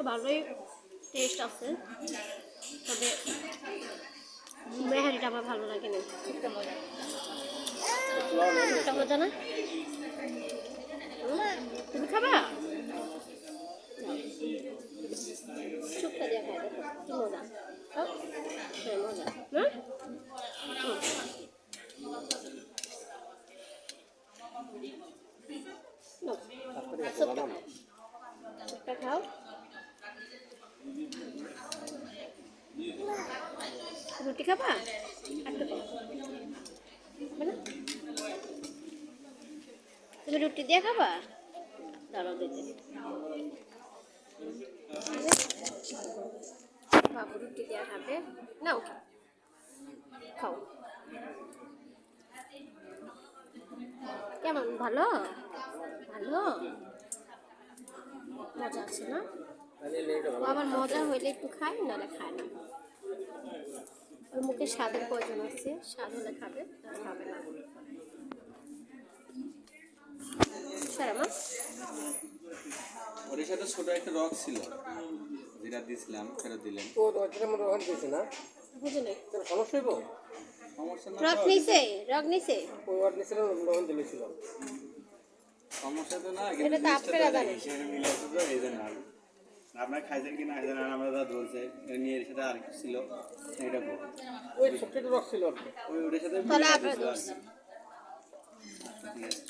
ভালোই টেস্ট আছে, তবে মেহারিটা আমার ভালো লাগে না। একটা মজা না, তুমি খাবা? শুক্তা দিয়ে খাই দেখো কি মজা। হ্যাঁ মজা না, শুক্তা খাও। রুটি খাবা? একটু তুমি রুটি দিয়ে খাবা? দাঁড়াও দিতে বাবু রুটি দিয়ে খাবে, নাও খাও। কেমন, ভালো? ভালো মজা আছে না? আবার মজা হইলে একটু খায়, নাহলে খায় না। ওর মুখে স্বাদের প্রয়োজন আছে, স্বাদ হলে খাবে, খাবে না। সারামা ওর সাথে ছোট একটা রক ছিল, যেটা দিছিলাম ফেরত দিলেন। তো যেটা মনে ওখানে দিয়েছে না, বুঝে নেই সমস্যা হইব। সমস্যা না, রগ নিছে, রগ নিছে, ওই ওয়ার্ড নিয়েছিলাম ওখানে দিয়েছিলাম। সমস্যা তো না, এটা কিন্তু তো আপনারা জানেন। হিসেবে মিলে আছে তো এই জন্য। আর আপনার খাইছেন কি না খাইছেন, আর আমরা যা ধরছে নিয়ে এর সাথে আর কিছু ছিল এটা বল, ওই ছোট্ট একটা রক ছিল আর কি। ওই ওটার সাথে তাহলে মিলে আপনারা দিছিল আর ধরছে। কি। ঠিক আছে।